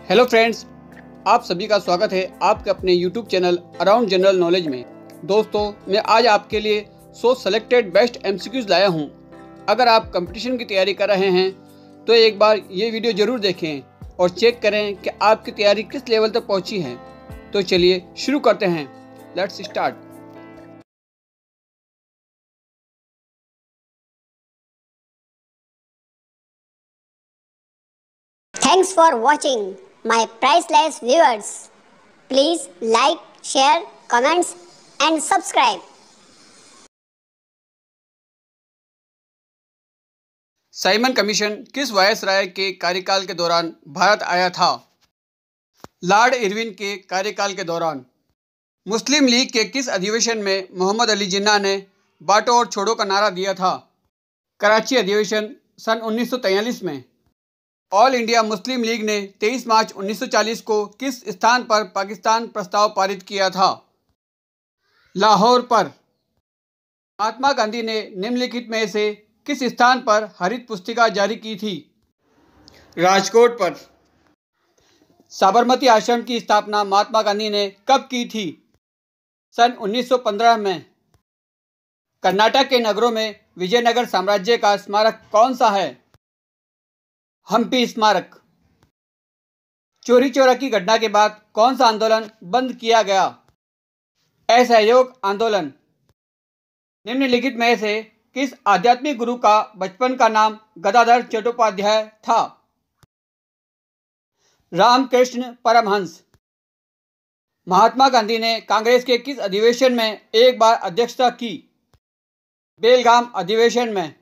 Hello friends, आप सभी का स्वागत है आपके अपने YouTube channel around general knowledge में। दोस्तों, मैं आज आपके लिए 100 सेलेक्टेड बेस्ट एमसीक्यूज लाया हूं। अगर आप कंपटीशन की तैयारी कर रहे हैं तो एक बार ये वीडियो ज़रूर देखें और चेक करें कि आपकी तैयारी किस लेवल तक पहुंची है। तो चलिए शुरू करते हैं। Let's start. Thanks for watching, my priceless viewers. Please like, share, comments and subscribe. Simon commission किस वायसराय के कार्यकाल के दौरान भारत आया था? लॉर्ड इरविन के कार्यकाल के दौरान। मुस्लिम लीग के किस अधिवेशन में मोहम्मद अली जिन्ना ने बांटो और छोड़ो का नारा दिया था? कराची अधिवेशन सन 1943 में। ऑल इंडिया मुस्लिम लीग ने 23 मार्च 1940 को किस स्थान पर पाकिस्तान प्रस्ताव पारित किया था? लाहौर पर। महात्मा गांधी ने निम्नलिखित में से किस स्थान पर हरित पुस्तिका जारी की थी? राजकोट पर। साबरमती आश्रम की स्थापना महात्मा गांधी ने कब की थी? सन 1915 में। कर्नाटक के नगरों में विजयनगर साम्राज्य का स्मारक कौन सा है? हम्पी स्मारक। चोरी चोरा की घटना के बाद कौन सा आंदोलन बंद किया गया? असहयोग आंदोलन। निम्नलिखित में से किस आध्यात्मिक गुरु का बचपन का नाम गदाधर चट्टोपाध्याय था? रामकृष्ण परमहंस। महात्मा गांधी ने कांग्रेस के किस अधिवेशन में एक बार अध्यक्षता की? बेलगाम अधिवेशन में।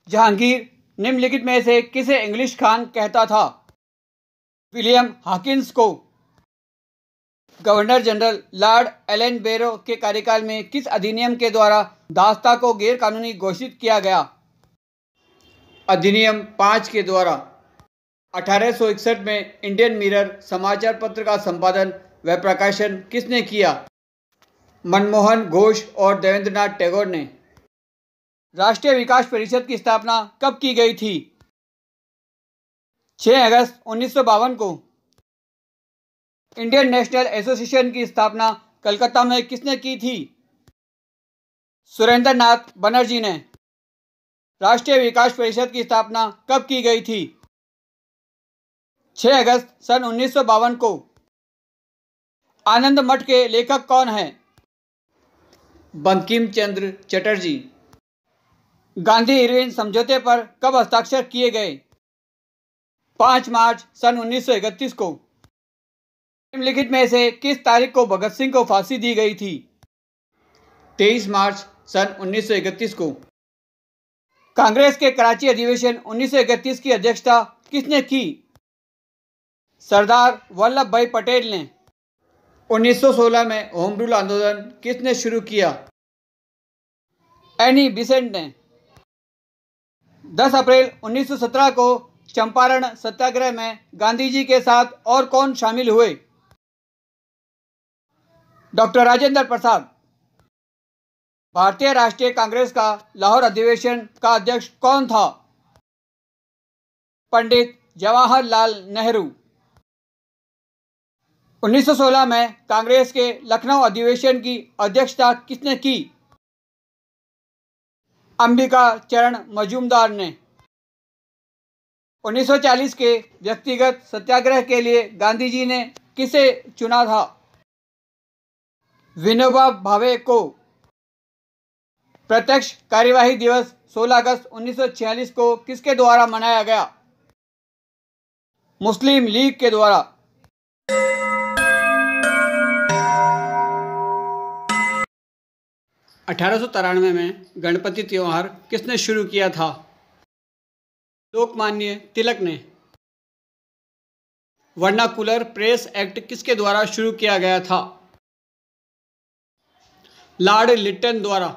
जहांगीर निम्नलिखित में से किसे इंग्लिश खान कहता था? विलियम हॉकिंस को। गवर्नर जनरल लॉर्ड एलन बेरो के कार्यकाल में किस अधिनियम के द्वारा दास्ता को गैर कानूनी घोषित किया गया? अधिनियम 5 के द्वारा। 1861 में इंडियन मिरर समाचार पत्र का संपादन व प्रकाशन किसने किया? मनमोहन घोष और देवेंद्रनाथ टैगोर ने। राष्ट्रीय विकास परिषद की स्थापना कब की गई थी? 6 अगस्त 1952 को। इंडियन नेशनल एसोसिएशन की स्थापना कलकत्ता में किसने की थी? सुरेंद्र नाथ बनर्जी ने। राष्ट्रीय विकास परिषद की स्थापना कब की गई थी? 6 अगस्त सन 1952 को। आनंद मठ के लेखक कौन हैं? बंकिम चंद्र चटर्जी। गांधी इरविन समझौते पर कब हस्ताक्षर किए गए? 5 मार्च सन 1931 को। निम्नलिखित में से किस तारीख को भगत सिंह को फांसी दी गई थी? 23 मार्च सन 1931 को। कांग्रेस के कराची अधिवेशन 1931 की अध्यक्षता किसने की? सरदार वल्लभ भाई पटेल ने। 1916 में होम रूल आंदोलन किसने शुरू किया? एनी बिसेंट ने। 10 अप्रैल 1917 को चंपारण सत्याग्रह में गांधी जी के साथ और कौन शामिल हुए? डॉक्टर राजेंद्र प्रसाद। भारतीय राष्ट्रीय कांग्रेस का लाहौर अधिवेशन का अध्यक्ष कौन था? पंडित जवाहरलाल नेहरू। 1916 में कांग्रेस के लखनऊ अधिवेशन की अध्यक्षता किसने की? अंबिका चरण मजूमदार ने। 1940 के व्यक्तिगत सत्याग्रह के लिए गांधी जी ने किसे चुना था? विनोबा भावे को। प्रत्यक्ष कार्यवाही दिवस 16 अगस्त 1946 को किसके द्वारा मनाया गया? मुस्लिम लीग के द्वारा। 1893 में गणपति त्योहार किसने शुरू किया था? लोकमान्य तिलक ने। वर्नाकुलर प्रेस एक्ट किसके द्वारा शुरू किया गया था? लॉर्ड लिट्टन द्वारा।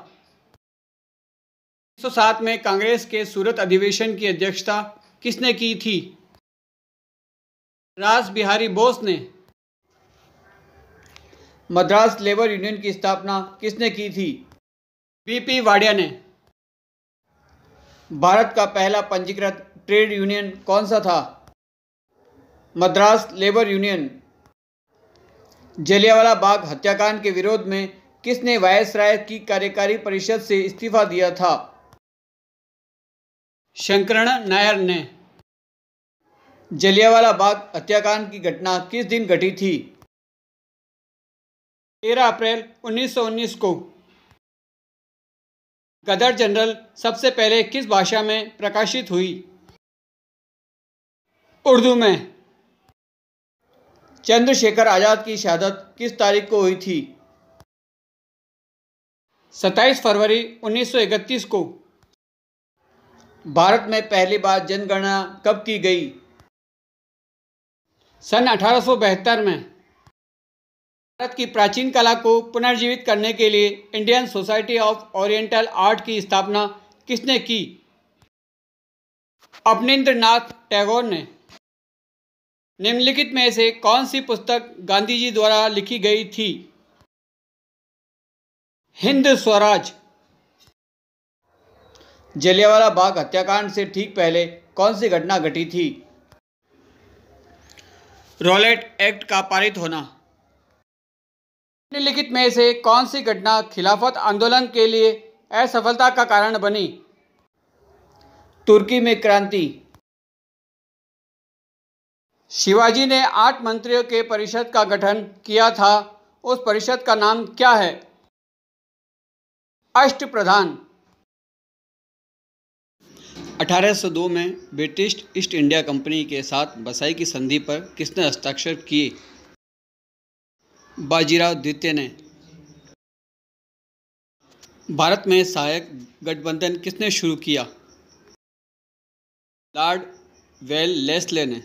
1907 में कांग्रेस के सूरत अधिवेशन की अध्यक्षता किसने की थी? रास बिहारी बोस ने। मद्रास लेबर यूनियन की स्थापना किसने की थी? बीपी वाडिया ने। भारत का पहला पंजीकृत ट्रेड यूनियन कौन सा था? Madras labour union. जलियांवाला बाग हत्याकांड के विरोध में किसने वायसराय की कार्यकारी परिषद से इस्तीफा दिया था? शंकरण नायर ने। जलियांवाला बाग हत्याकांड की घटना किस दिन घटी थी? 13 अप्रैल 1919 को। गदर जनरल सबसे पहले किस भाषा में प्रकाशित हुई? उर्दू में। चंद्रशेखर आजाद की शहादत किस तारीख को हुई थी? 27 फरवरी 1931 को। भारत में पहली बार जनगणना कब की गई? सन 1872 में। भारत की प्राचीन कला को पुनर्जीवित करने के लिए Indian society of oriental art की स्थापना किसने की? अवनींद्रनाथ टैगोर ने। निम्नलिखित में से कौन सी पुस्तक गांधी जी द्वारा लिखी गई थी? हिंद स्वराज। जलियांवाला बाग हत्याकांड से ठीक पहले कौन सी घटना घटी थी? रॉलेट एक्ट का पारित होना। निम्नलिखित में से कौन सी घटना खिलाफत आंदोलन के लिए असफलता का कारण बनी? तुर्की में क्रांति। शिवाजी ने 8 मंत्रियों के परिषद का गठन किया था, उस परिषद का नाम क्या है? अष्टप्रधान। 1802 में ब्रिटिश ईस्ट इंडिया कंपनी के साथ बसाई की संधि पर किसने हस्ताक्षर किए? बाजीराव द्वितीय ने। भारत में सहायक गठबंधन किसने शुरू किया? लॉर्ड वेललेस्ले ने।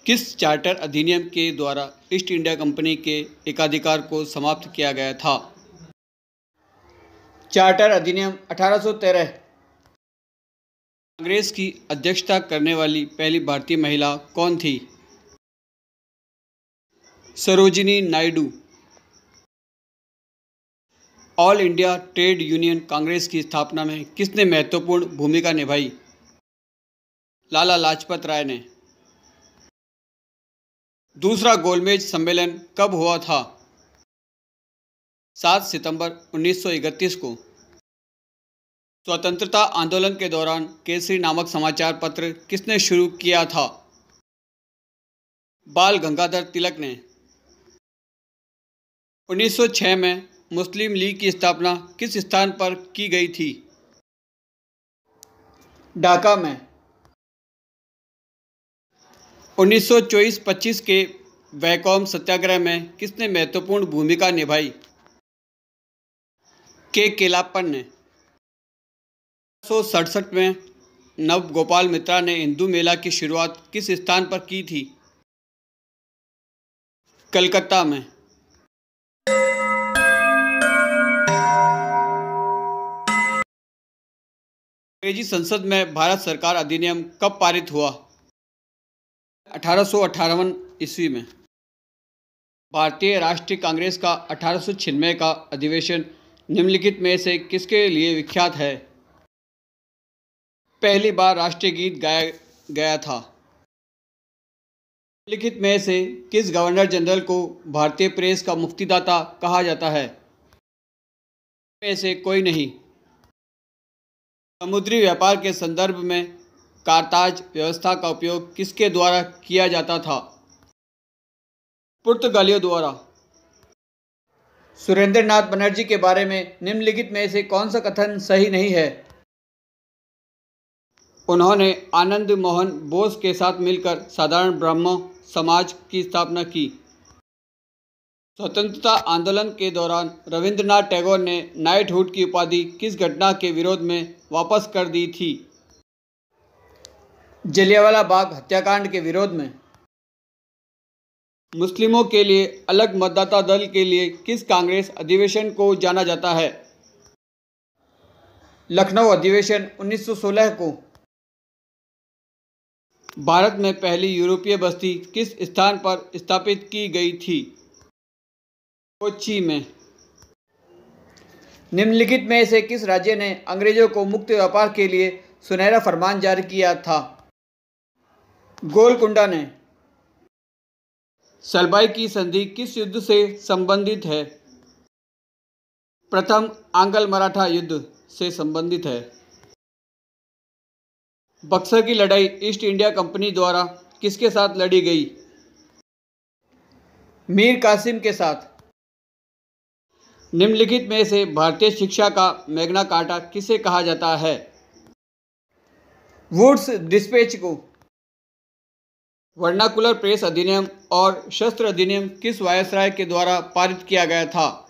किस चार्टर अधिनियम के द्वारा ईस्ट इंडिया कंपनी के एकाधिकार को समाप्त किया गया था? चार्टर अधिनियम 1813। कांग्रेस की अध्यक्षता करने वाली पहली भारतीय महिला कौन थी? Sarojini Naidu. All India trade union Congress की स्थापना में किसने महत्वपूर्ण भूमिका निभाई? लाला लाजपत राय ने। दूसरा गोलमेज सम्मेलन कब हुआ था? 7 सितंबर 1931 को। स्वतंत्रता आंदोलन के दौरान केसरी नामक समाचार पत्र किसने शुरू किया था? बाल गंगाधर तिलक ने। 1906 में मुस्लिम लीग की स्थापना किस स्थान पर की गई थी? ढाका में। 1924-25 के वैकोम सत्याग्रह में किसने महत्वपूर्ण भूमिका निभाई? के केलाप्पन ने। 1967 में नवगोपाल मित्रा ने हिंदू मेला की शुरुआत किस स्थान पर की थी? कलकत्ता में। अंग्रेजी संसद में भारत सरकार अधिनियम कब पारित हुआ? 1858 ईस्वी में। भारतीय राष्ट्रीय कांग्रेस का 1896 का अधिवेशन निम्नलिखित में से किसके लिए विख्यात है? पहली बार राष्ट्रीय गीत गाया गया था। निम्नलिखित में से किस गवर्नर जनरल को भारतीय प्रेस का मुक्तिदाता कहा जाता है? में से कोई नहीं। समुद्री व्यापार के संदर्भ में कारताज व्यवस्था का उपयोग किसके द्वारा किया जाता था? पुर्तगालियों द्वारा। सुरेंद्रनाथ बनर्जी के बारे में निम्नलिखित में से कौन सा कथन सही नहीं है? उन्होंने आनंद मोहन बोस के साथ मिलकर साधारण ब्राह्मण समाज की स्थापना की। स्वतंत्रता आंदोलन के दौरान रविंद्रनाथ टैगोर ने नाइटहुड की उपाधि किस घटना के विरोध में वापस कर दी थी? जलियांवाला बाग हत्याकांड के विरोध में। मुस्लिमों के लिए अलग मतदाता दल के लिए किस कांग्रेस अधिवेशन को जाना जाता है? लखनऊ अधिवेशन 1916 को। भारत में पहली यूरोपीय बस्ती किस स्थान पर स्थापित की गई थी? कोच्चि में। निम्नलिखित में से किस राज्य ने अंग्रेजों को मुक्त व्यापार के लिए सुनहरा फरमान जारी किया था? गोलकुंडा ने। सलबाई की संधि किस युद्ध से संबंधित है? प्रथम आंग्ल मराठा युद्ध से संबंधित है। बक्सर की लड़ाई ईस्ट इंडिया कंपनी द्वारा किसके साथ लड़ी गई? मीर कासिम के साथ। निम्नलिखित में से भारतीय शिक्षा का मैग्ना कार्टा किसे कहा जाता है? वुड्स डिस्पैच को। वर्नाकुलर प्रेस अधिनियम और शस्त्र अधिनियम किस वायसराय के द्वारा पारित किया गया था?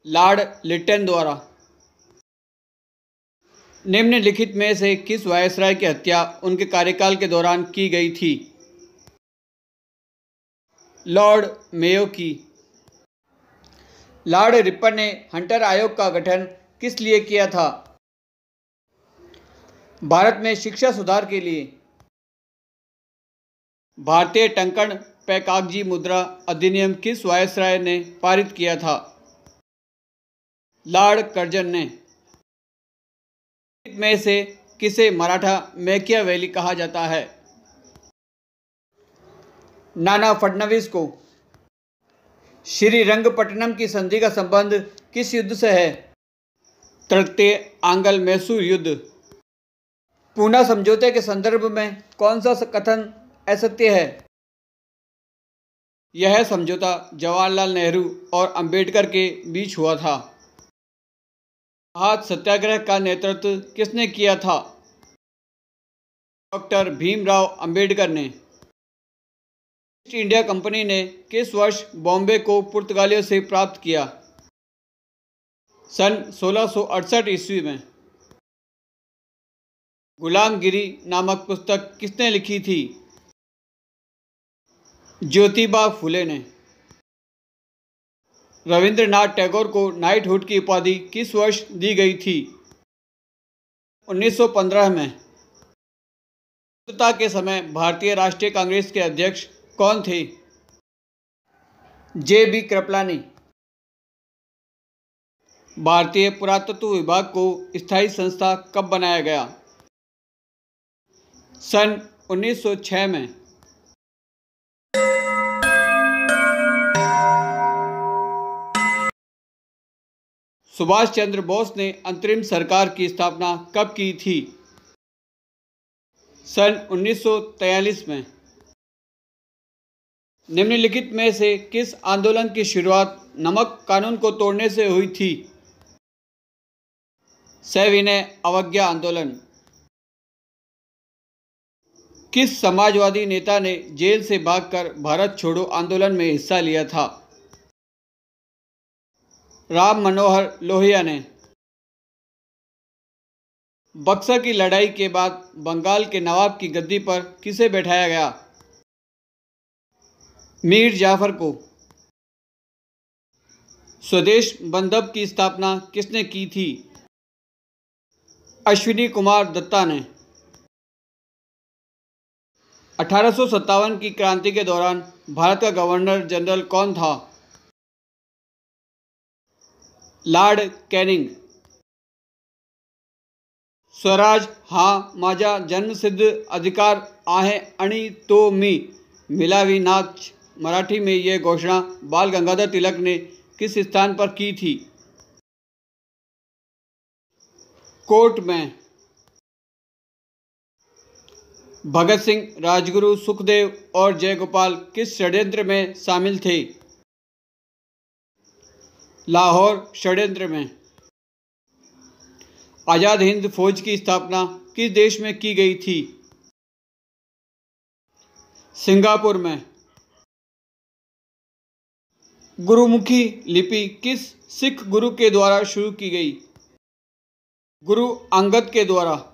लॉर्ड लिटन द्वारा। निम्नलिखित में से किस वायसराय की हत्या उनके कार्यकाल के दौरान की गई थी? लॉर्ड मेयो की। लॉर्ड रिपन ने हंटर आयोग का गठन किस लिए किया था? भारत में शिक्षा सुधार के लिए। भारतीय टंकण पैकागजी मुद्रा अधिनियम किस वायसराय ने पारित किया था? लॉर्ड कर्जन ने। में से किसे मराठा मैकियावेली कहा जाता है? नाना फडणवीस को। श्रीरंगपट्टनम की संधि का संबंध किस युद्ध से है? तृतीय आंग्ल मैसूर युद्ध। पूना समझौते के संदर्भ में कौन सा कथन असत्य है? यह समझौता जवाहरलाल नेहरू और अंबेडकर के बीच हुआ था। हाथ सत्याग्रह का नेतृत्व किसने किया था? डॉक्टर भीमराव अंबेडकर ने। ईस्ट इंडिया कंपनी ने किस वर्ष बॉम्बे को पुर्तगालियों से प्राप्त किया? सन 1668 ईस्वी में। गुलामगिरी नामक पुस्तक किसने लिखी थी? ज्योतिबा फुले ने। रविंद्रनाथ टैगोर को नाइटहुड की उपाधि किस वर्ष दी गई थी? 1915 में। स्वतंत्रता के समय भारतीय राष्ट्रीय कांग्रेस के अध्यक्ष कौन थे? जे.बी. कृपलानी। भारतीय पुरातत्व विभाग को स्थायी संस्था कब बनाया गया? सन 1906 में। सुभाष चंद्र बोस ने अंतरिम सरकार की स्थापना कब की थी? सन 1943 में। निम्नलिखित में से किस आंदोलन की शुरुआत नमक कानून को तोड़ने से हुई थी? सविनय अवज्ञा आंदोलन। किस समाजवादी नेता ने जेल से भागकर भारत छोड़ो आंदोलन में हिस्सा लिया था? राम मनोहर लोहिया ने। बक्सर की लड़ाई के बाद बंगाल के नवाब की गद्दी पर किसे बैठाया गया? मीर जाफर को। स्वदेश बंधप की स्थापना किसने की थी? अश्विनी कुमार दत्ता ने। 1857 की क्रांति के दौरान भारत का गवर्नर जनरल कौन था? Lord Canning. स्वराज हाँ माझा जन्मसिद्ध अधिकार आहे आणि तो मी मिलावी नाच मराठी में यह घोषणा बाल गंगाधर तिलक ने किस स्थान पर की थी? कोर्ट में। भगत सिंह, राजगुरु, सुखदेव और जयगोपाल किस षड्यंत्र में शामिल थे? लाहौर षड्यंत्र में। आज़ाद हिंद फौज की स्थापना किस देश में की गई थी? सिंगापुर में। गुरुमुखी लिपि किस सिख गुरु के द्वारा शुरू की गई? गुरु अंगद के द्वारा।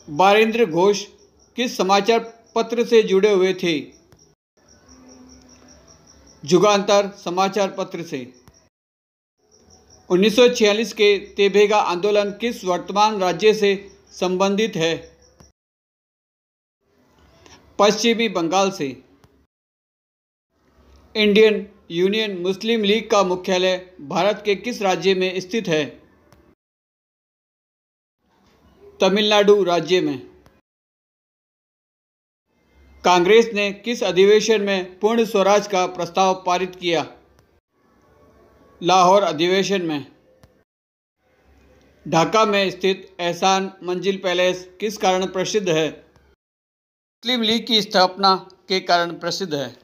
बारेंद्र घोष किस समाचार पत्र से जुड़े हुए थे? जुगांतर समाचार पत्र से। 1946 के तेभेगा आंदोलन किस वर्तमान राज्य से संबंधित है? पश्चिमी बंगाल से। इंडियन यूनियन मुस्लिम लीग का मुख्यालय भारत के किस राज्य में स्थित है? तमिलनाडु राज्य में। कांग्रेस ने किस अधिवेशन में पूर्ण स्वराज का प्रस्ताव पारित किया? लाहौर अधिवेशन में। ढाका में स्थित एहसान मंजिल पैलेस किस कारण प्रसिद्ध है? मुस्लिम लीग की स्थापना के कारण प्रसिद्ध है।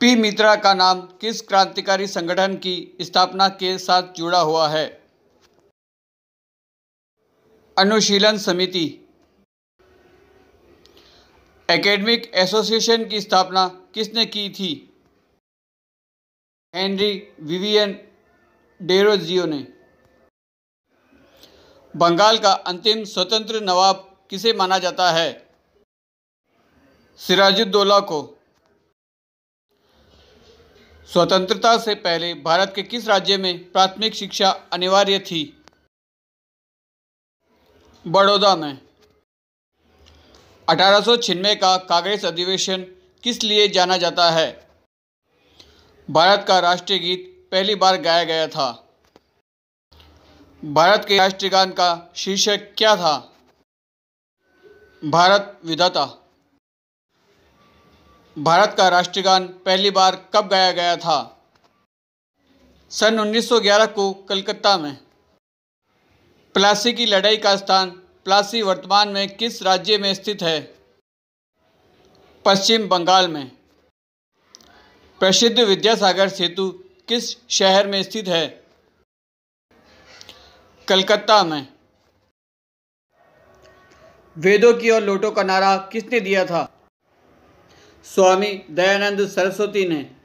पी मित्रा का नाम किस क्रांतिकारी संगठन की स्थापना के साथ जुड़ा हुआ है? अनुशीलन समिति। एकेडमिक एसोसिएशन की स्थापना किसने की थी? हेनरी विवियन डेरोजियो ने। बंगाल का अंतिम स्वतंत्र नवाब किसे माना जाता है? सिराजुद्दौला को। स्वतंत्रता से पहले भारत के किस राज्य में प्राथमिक शिक्षा अनिवार्य थी? बड़ौदा में। 1896 का कांग्रेस अधिवेशन किस लिए जाना जाता है? भारत का राष्ट्रीय गीत पहली बार गाया गया था। भारत के राष्ट्रीय गान का शीर्षक क्या था? भारत विधाता। भारत का राष्ट्रीय गान पहली बार कब गाया गया था? सन 1911 को कलकत्ता में। प्लासी की लड़ाई का स्थान प्लासी वर्तमान में किस राज्य में स्थित है? पश्चिम बंगाल में। प्रसिद्ध विद्यासागर सेतु किस शहर में स्थित है? कलकत्ता में। वेदों की ओर लौटो का नारा किसने दिया था? स्वामी दयानंद सरस्वती ने।